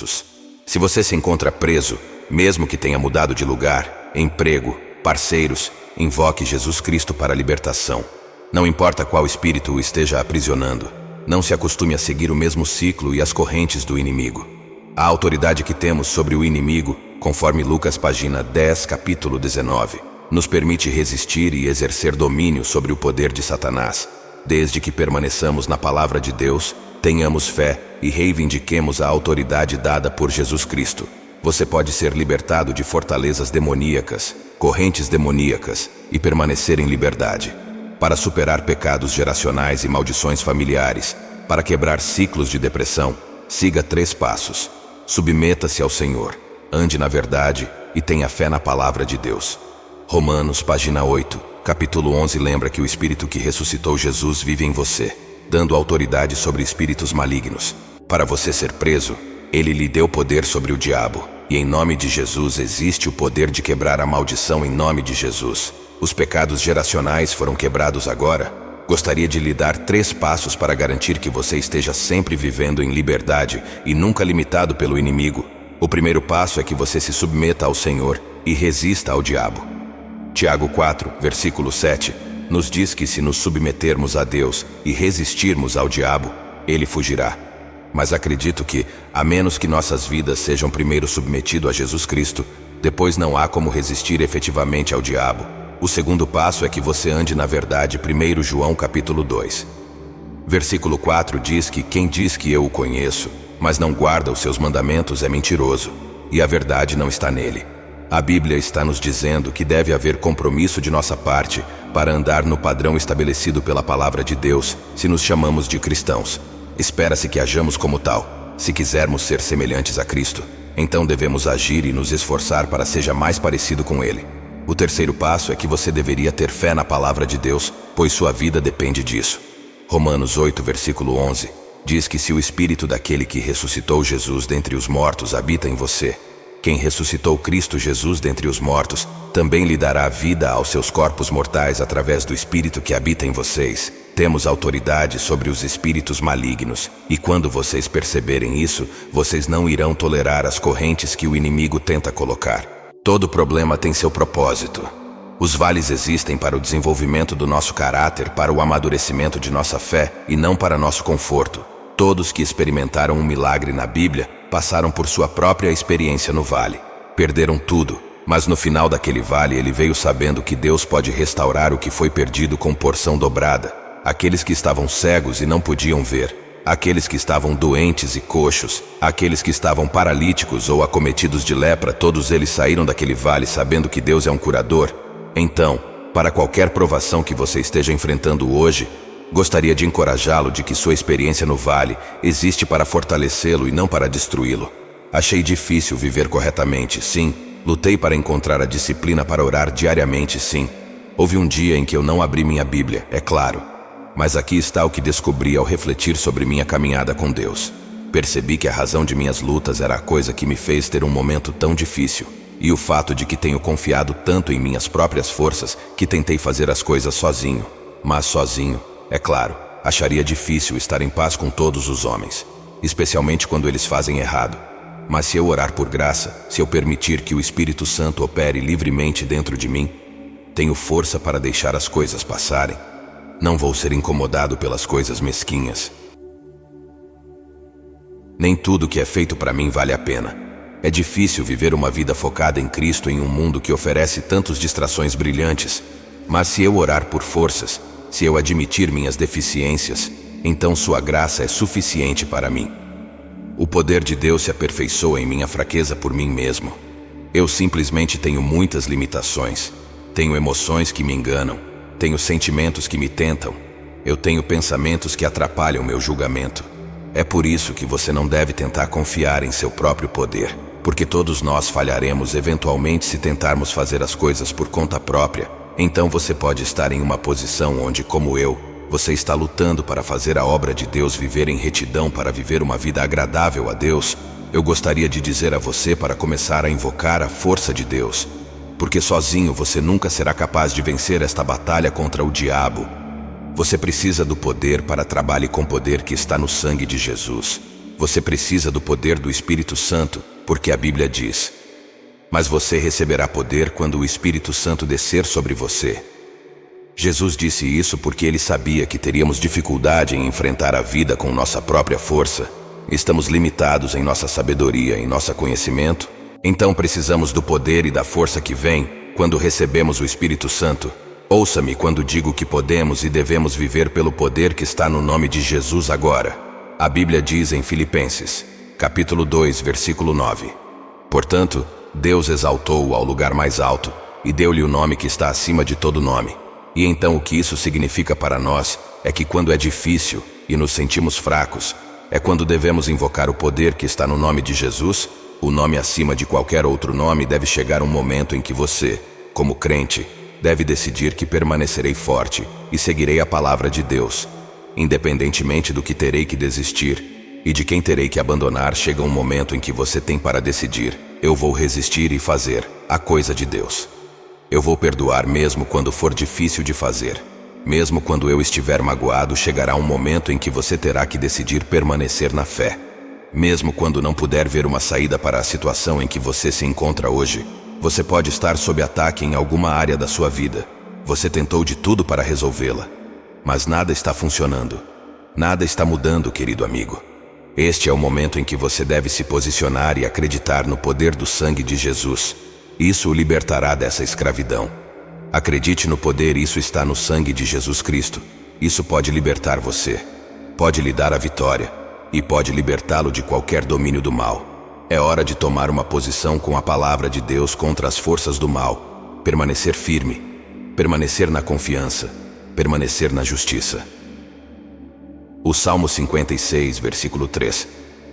recursos. Se você se encontra preso, mesmo que tenha mudado de lugar, emprego, parceiros, invoque Jesus Cristo para a libertação. Não importa qual espírito o esteja aprisionando, não se acostume a seguir o mesmo ciclo e as correntes do inimigo. A autoridade que temos sobre o inimigo, conforme Lucas página 10, capítulo 19, nos permite resistir e exercer domínio sobre o poder de Satanás, desde que permaneçamos na palavra de Deus, tenhamos fé e reivindiquemos a autoridade dada por Jesus Cristo. Você pode ser libertado de fortalezas demoníacas, correntes demoníacas e permanecer em liberdade. Para superar pecados geracionais e maldições familiares, para quebrar ciclos de depressão, siga 3 passos. Submeta-se ao Senhor, ande na verdade e tenha fé na palavra de Deus. Romanos, página 8, capítulo 11 lembra que o Espírito que ressuscitou Jesus vive em você, dando autoridade sobre espíritos malignos. Para você ser preso, Ele lhe deu poder sobre o diabo, e em nome de Jesus existe o poder de quebrar a maldição em nome de Jesus. Os pecados geracionais foram quebrados agora. Gostaria de lhe dar 3 passos para garantir que você esteja sempre vivendo em liberdade e nunca limitado pelo inimigo. O primeiro passo é que você se submeta ao Senhor e resista ao diabo. Tiago 4, versículo 7, nos diz que se nos submetermos a Deus e resistirmos ao diabo, ele fugirá. Mas acredito que, a menos que nossas vidas sejam primeiro submetidas a Jesus Cristo, depois não há como resistir efetivamente ao diabo. O segundo passo é que você ande na verdade. 1 João capítulo 2. Versículo 4 diz que quem diz que eu o conheço, mas não guarda os seus mandamentos é mentiroso, e a verdade não está nele. A Bíblia está nos dizendo que deve haver compromisso de nossa parte para andar no padrão estabelecido pela palavra de Deus, se nos chamamos de cristãos. Espera-se que hajamos como tal. Se quisermos ser semelhantes a Cristo, então devemos agir e nos esforçar para seja mais parecido com Ele. O terceiro passo é que você deveria ter fé na palavra de Deus, pois sua vida depende disso. Romanos 8, versículo 11, diz que se o Espírito daquele que ressuscitou Jesus dentre os mortos habita em você, quem ressuscitou Cristo Jesus dentre os mortos, também lhe dará vida aos seus corpos mortais através do Espírito que habita em vocês. Temos autoridade sobre os espíritos malignos, e quando vocês perceberem isso, vocês não irão tolerar as correntes que o inimigo tenta colocar. Todo problema tem seu propósito. Os vales existem para o desenvolvimento do nosso caráter, para o amadurecimento de nossa fé e não para nosso conforto. Todos que experimentaram um milagre na Bíblia passaram por sua própria experiência no vale. Perderam tudo, mas no final daquele vale ele veio sabendo que Deus pode restaurar o que foi perdido com porção dobrada. Aqueles que estavam cegos e não podiam ver, aqueles que estavam doentes e coxos, aqueles que estavam paralíticos ou acometidos de lepra, todos eles saíram daquele vale sabendo que Deus é um curador. Então, para qualquer provação que você esteja enfrentando hoje, gostaria de encorajá-lo de que sua experiência no vale existe para fortalecê-lo e não para destruí-lo. Achei difícil viver corretamente, sim. Lutei para encontrar a disciplina para orar diariamente, sim. Houve um dia em que eu não abri minha Bíblia, é claro. Mas aqui está o que descobri ao refletir sobre minha caminhada com Deus. Percebi que a razão de minhas lutas era a coisa que me fez ter um momento tão difícil, e o fato de que tenho confiado tanto em minhas próprias forças que tentei fazer as coisas sozinho. Mas sozinho, é claro, acharia difícil estar em paz com todos os homens, especialmente quando eles fazem errado. Mas se eu orar por graça, se eu permitir que o Espírito Santo opere livremente dentro de mim, tenho força para deixar as coisas passarem. Não vou ser incomodado pelas coisas mesquinhas. Nem tudo que é feito para mim vale a pena. É difícil viver uma vida focada em Cristo em um mundo que oferece tantas distrações brilhantes. Mas se eu orar por forças, se eu admitir minhas deficiências, então sua graça é suficiente para mim. O poder de Deus se aperfeiçoa em minha fraqueza por mim mesmo. Eu simplesmente tenho muitas limitações. Tenho emoções que me enganam. Tenho sentimentos que me tentam. Eu tenho pensamentos que atrapalham meu julgamento. É por isso que você não deve tentar confiar em seu próprio poder, porque todos nós falharemos eventualmente se tentarmos fazer as coisas por conta própria. Então você pode estar em uma posição onde, como eu, você está lutando para fazer a obra de Deus, viver em retidão para viver uma vida agradável a Deus. Eu gostaria de dizer a você para começar a invocar a força de Deus, porque sozinho você nunca será capaz de vencer esta batalha contra o diabo. Você precisa do poder para trabalhar com o poder que está no sangue de Jesus. Você precisa do poder do Espírito Santo, porque a Bíblia diz: mas você receberá poder quando o Espírito Santo descer sobre você. Jesus disse isso porque ele sabia que teríamos dificuldade em enfrentar a vida com nossa própria força. Estamos limitados em nossa sabedoria, em nosso conhecimento. Então precisamos do poder e da força que vem quando recebemos o Espírito Santo. Ouça-me quando digo que podemos e devemos viver pelo poder que está no nome de Jesus agora. A Bíblia diz em Filipenses, capítulo 2, versículo 9: portanto, Deus exaltou-o ao lugar mais alto e deu-lhe o nome que está acima de todo nome. E então o que isso significa para nós é que quando é difícil e nos sentimos fracos, é quando devemos invocar o poder que está no nome de Jesus. O nome acima de qualquer outro nome. Deve chegar um momento em que você, como crente, deve decidir que permanecerei forte e seguirei a palavra de Deus. Independentemente do que terei que desistir e de quem terei que abandonar, chega um momento em que você tem para decidir: eu vou resistir e fazer a coisa de Deus. Eu vou perdoar mesmo quando for difícil de fazer. Mesmo quando eu estiver magoado, chegará um momento em que você terá que decidir permanecer na fé. Mesmo quando não puder ver uma saída para a situação em que você se encontra hoje, você pode estar sob ataque em alguma área da sua vida. Você tentou de tudo para resolvê-la, mas nada está funcionando. Nada está mudando, querido amigo. Este é o momento em que você deve se posicionar e acreditar no poder do sangue de Jesus. Isso o libertará dessa escravidão. Acredite no poder, isso está no sangue de Jesus Cristo. Isso pode libertar você, pode lhe dar a vitória e pode libertá-lo de qualquer domínio do mal. É hora de tomar uma posição com a palavra de Deus contra as forças do mal. Permanecer firme, permanecer na confiança, permanecer na justiça. O Salmo 56, versículo 3,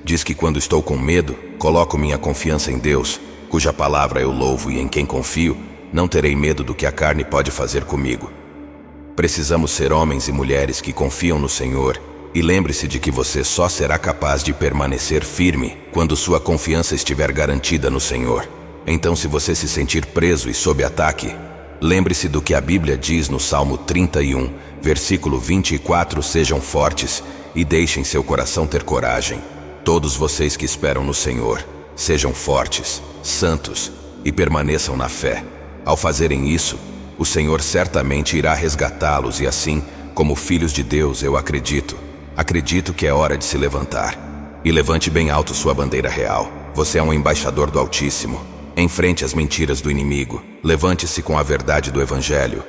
diz que quando estou com medo, coloco minha confiança em Deus, cuja palavra eu louvo e em quem confio. Não terei medo do que a carne pode fazer comigo. Precisamos ser homens e mulheres que confiam no Senhor, e lembre-se de que você só será capaz de permanecer firme quando sua confiança estiver garantida no Senhor. Então, se você se sentir preso e sob ataque, lembre-se do que a Bíblia diz no Salmo 31, versículo 24: sejam fortes e deixem seu coração ter coragem. Todos vocês que esperam no Senhor, sejam fortes, santos e permaneçam na fé. Ao fazerem isso, o Senhor certamente irá resgatá-los e assim, como filhos de Deus, eu acredito que é hora de se levantar. E levante bem alto sua bandeira real. Você é um embaixador do Altíssimo. Enfrente as mentiras do inimigo. Levante-se com a verdade do Evangelho.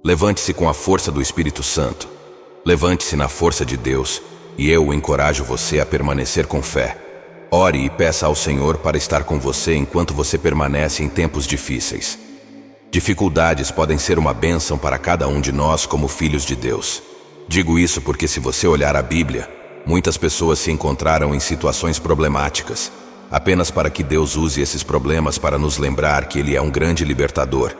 Levante-se com a força do Espírito Santo. Levante-se na força de Deus, e eu encorajo você a permanecer com fé. Ore e peça ao Senhor para estar com você enquanto você permanece em tempos difíceis. Dificuldades podem ser uma bênção para cada um de nós como filhos de Deus. Digo isso porque, se você olhar a Bíblia, muitas pessoas se encontraram em situações problemáticas, apenas para que Deus use esses problemas para nos lembrar que Ele é um grande libertador.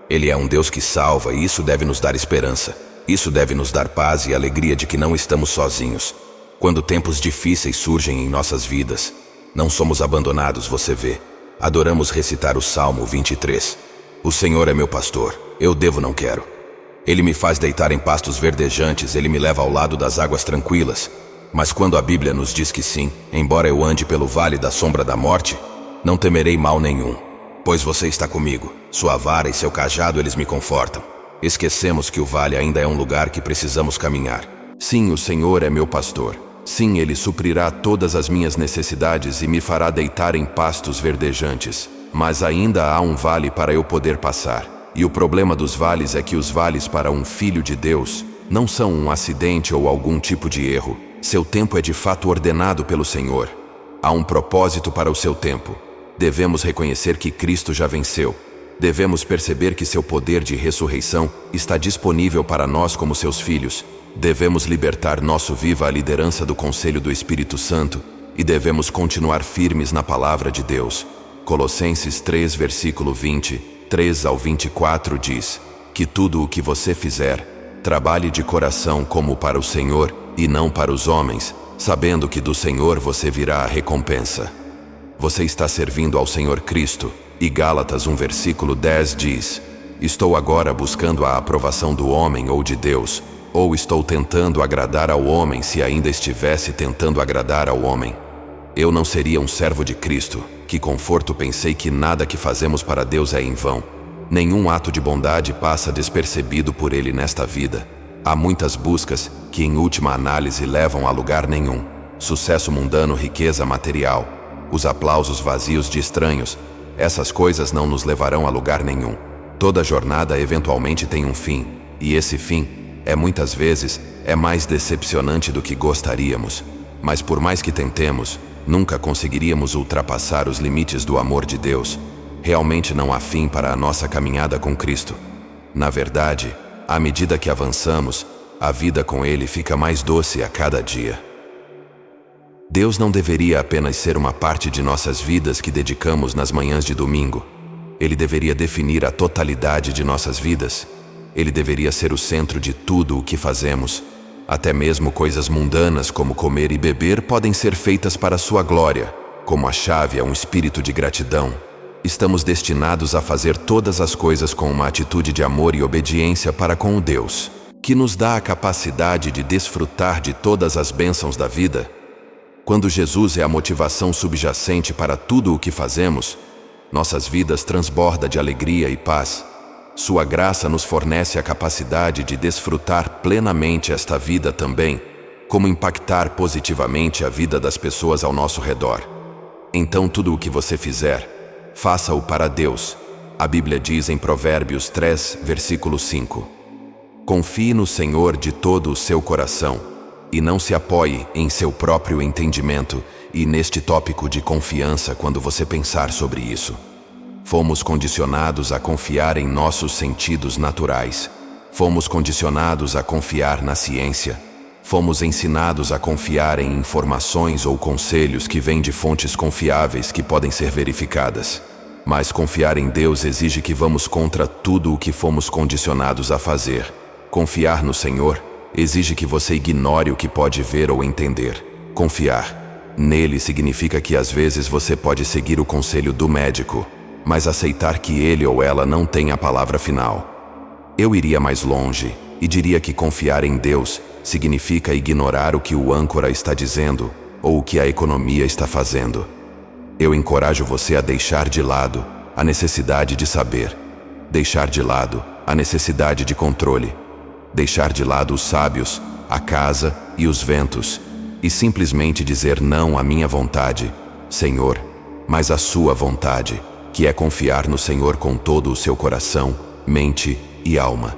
Ele é um Deus que salva, e isso deve nos dar esperança. Isso deve nos dar paz e alegria de que não estamos sozinhos. Quando tempos difíceis surgem em nossas vidas, não somos abandonados, você vê. Adoramos recitar o Salmo 23. O Senhor é meu pastor, eu devo não quero. Ele me faz deitar em pastos verdejantes, Ele me leva ao lado das águas tranquilas. Mas quando a Bíblia nos diz que sim, embora eu ande pelo vale da sombra da morte, não temerei mal nenhum, pois você está comigo. Sua vara e seu cajado, eles me confortam. Esquecemos que o vale ainda é um lugar que precisamos caminhar. Sim, o Senhor é meu pastor. Sim, Ele suprirá todas as minhas necessidades e me fará deitar em pastos verdejantes. Mas ainda há um vale para eu poder passar. E o problema dos vales é que os vales para um filho de Deus não são um acidente ou algum tipo de erro. Seu tempo é de fato ordenado pelo Senhor. Há um propósito para o seu tempo. Devemos reconhecer que Cristo já venceu. Devemos perceber que seu poder de ressurreição está disponível para nós como seus filhos. Devemos libertar nosso viva a liderança do Conselho do Espírito Santo e devemos continuar firmes na palavra de Deus. Colossenses 3, versículo 20, 3 ao 24 diz: que tudo o que você fizer, trabalhe de coração como para o Senhor e não para os homens, sabendo que do Senhor você virá a recompensa. Você está servindo ao Senhor Cristo. E Gálatas 1, versículo 10 diz: estou agora buscando a aprovação do homem ou de Deus. ou estou tentando agradar ao homem se ainda estivesse tentando agradar ao homem? Eu não seria um servo de Cristo. Que conforto pensei que nada que fazemos para Deus é em vão. Nenhum ato de bondade passa despercebido por Ele nesta vida. Há muitas buscas que, em última análise, levam a lugar nenhum. Sucesso mundano, riqueza material, os aplausos vazios de estranhos, essas coisas não nos levarão a lugar nenhum. Toda jornada eventualmente tem um fim, e esse fim, muitas vezes, é mais decepcionante do que gostaríamos. Mas por mais que tentemos, nunca conseguiríamos ultrapassar os limites do amor de Deus. Realmente não há fim para a nossa caminhada com Cristo. Na verdade, à medida que avançamos, a vida com Ele fica mais doce a cada dia. Deus não deveria apenas ser uma parte de nossas vidas que dedicamos nas manhãs de domingo. Ele deveria definir a totalidade de nossas vidas. Ele deveria ser o centro de tudo o que fazemos. Até mesmo coisas mundanas como comer e beber podem ser feitas para sua glória, como a chave a um espírito de gratidão. Estamos destinados a fazer todas as coisas com uma atitude de amor e obediência para com o Deus, que nos dá a capacidade de desfrutar de todas as bênçãos da vida. Quando Jesus é a motivação subjacente para tudo o que fazemos, nossas vidas transbordam de alegria e paz. Sua graça nos fornece a capacidade de desfrutar plenamente esta vida também, como impactar positivamente a vida das pessoas ao nosso redor. Então tudo o que você fizer, faça-o para Deus. A Bíblia diz em Provérbios 3, versículo 5. Confie no Senhor de todo o seu coração, e não se apoie em seu próprio entendimento e neste tópico de confiança quando você pensar sobre isso. Fomos condicionados a confiar em nossos sentidos naturais. Fomos condicionados a confiar na ciência. Fomos ensinados a confiar em informações ou conselhos que vêm de fontes confiáveis que podem ser verificadas. Mas confiar em Deus exige que vamos contra tudo o que fomos condicionados a fazer. Confiar no Senhor exige que você ignore o que pode ver ou entender. Confiar nele significa que às vezes você pode seguir o conselho do médico, mas aceitar que ele ou ela não tem a palavra final. Eu iria mais longe e diria que confiar em Deus significa ignorar o que o âncora está dizendo ou o que a economia está fazendo. Eu encorajo você a deixar de lado a necessidade de saber, deixar de lado a necessidade de controle, deixar de lado os sábios, a casa e os ventos, e simplesmente dizer não à minha vontade, Senhor, mas à sua vontade, que é confiar no Senhor com todo o seu coração, mente e alma.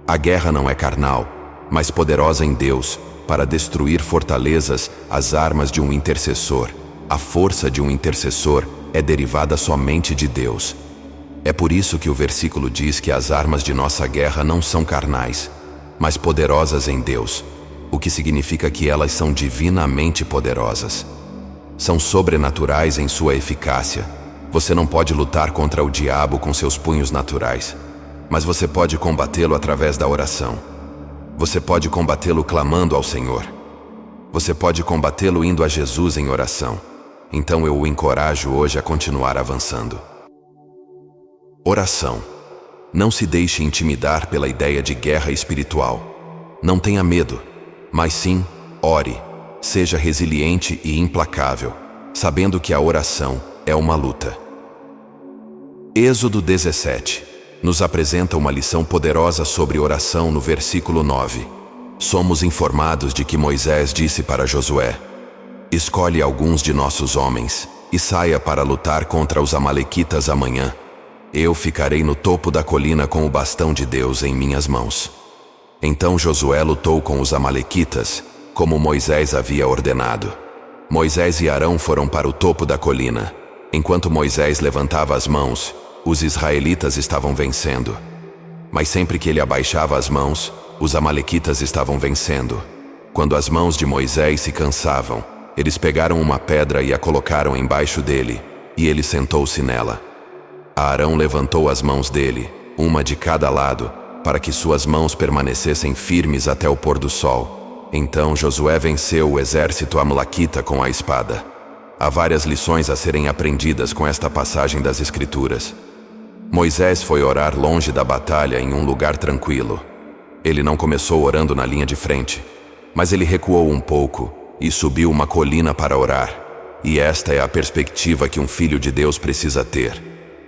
A guerra não é carnal, mas poderosa em Deus, para destruir fortalezas. As armas de um intercessor, a força de um intercessor é derivada somente de Deus. É por isso que o versículo diz que as armas de nossa guerra não são carnais, mas poderosas em Deus, o que significa que elas são divinamente poderosas. São sobrenaturais em sua eficácia. Você não pode lutar contra o diabo com seus punhos naturais, mas você pode combatê-lo através da oração. Você pode combatê-lo clamando ao Senhor. Você pode combatê-lo indo a Jesus em oração. Então eu o encorajo hoje a continuar avançando. Oração. Não se deixe intimidar pela ideia de guerra espiritual. Não tenha medo, mas sim, ore. Seja resiliente e implacável, sabendo que a oração é uma luta. Êxodo 17 nos apresenta uma lição poderosa sobre oração no versículo 9. Somos informados de que Moisés disse para Josué: escolhe alguns de nossos homens e saia para lutar contra os amalequitas amanhã. Eu ficarei no topo da colina com o bastão de Deus em minhas mãos. Então Josué lutou com os amalequitas, como Moisés havia ordenado. Moisés e Arão foram para o topo da colina. Enquanto Moisés levantava as mãos, os israelitas estavam vencendo. Mas sempre que ele abaixava as mãos, os amalequitas estavam vencendo. Quando as mãos de Moisés se cansavam, eles pegaram uma pedra e a colocaram embaixo dele, e ele sentou-se nela. Arão levantou as mãos dele, uma de cada lado, para que suas mãos permanecessem firmes até o pôr do sol. Então Josué venceu o exército amalequita com a espada. Há várias lições a serem aprendidas com esta passagem das Escrituras. Moisés foi orar longe da batalha em um lugar tranquilo. Ele não começou orando na linha de frente, mas ele recuou um pouco e subiu uma colina para orar. E esta é a perspectiva que um filho de Deus precisa ter.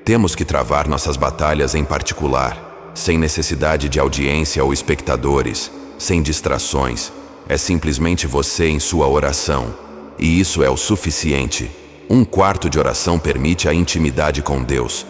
Temos que travar nossas batalhas em particular, sem necessidade de audiência ou espectadores, sem distrações. É simplesmente você em sua oração. E isso é o suficiente. Um quarto de oração permite a intimidade com Deus.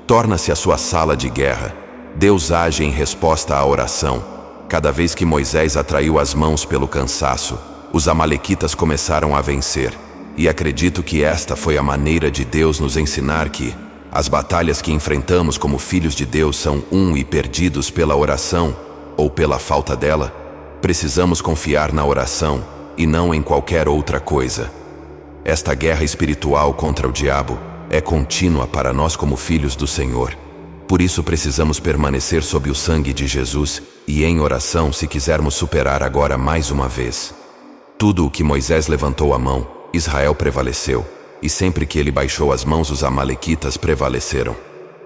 Torna-se a sua sala de guerra. Deus age em resposta à oração. Cada vez que Moisés atraiu as mãos pelo cansaço, os amalequitas começaram a vencer. E acredito que esta foi a maneira de Deus nos ensinar que as batalhas que enfrentamos como filhos de Deus são e perdidos pela oração ou pela falta dela. Precisamos confiar na oração e não em qualquer outra coisa. Esta guerra espiritual contra o diabo é contínua para nós como filhos do Senhor. Por isso precisamos permanecer sob o sangue de Jesus e em oração se quisermos superar agora mais uma vez. Tudo o que Moisés levantou a mão, Israel prevaleceu, e sempre que ele baixou as mãos, os amalequitas prevaleceram.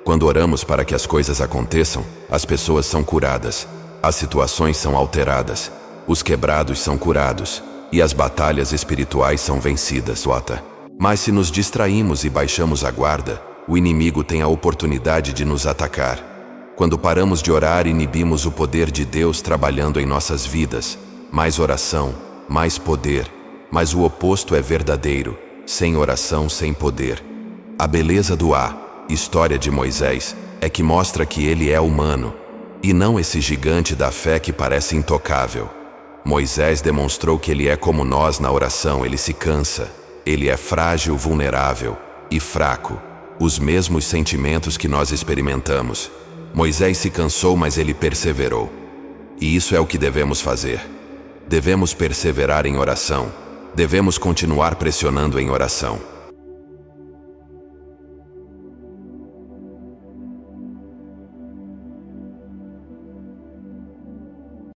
Quando oramos para que as coisas aconteçam, as pessoas são curadas, as situações são alteradas, os quebrados são curados, e as batalhas espirituais são vencidas. Mas se nos distraímos e baixamos a guarda, o inimigo tem a oportunidade de nos atacar. Quando paramos de orar, inibimos o poder de Deus trabalhando em nossas vidas. Mais oração, mais poder. Mas o oposto é verdadeiro. Sem oração, sem poder. A beleza do história de Moisés é que mostra que ele é humano, e não esse gigante da fé que parece intocável. Moisés demonstrou que ele é como nós na oração, ele se cansa. Ele é frágil, vulnerável e fraco. Os mesmos sentimentos que nós experimentamos. Moisés se cansou, mas ele perseverou. E isso é o que devemos fazer. Devemos perseverar em oração. Devemos continuar pressionando em oração.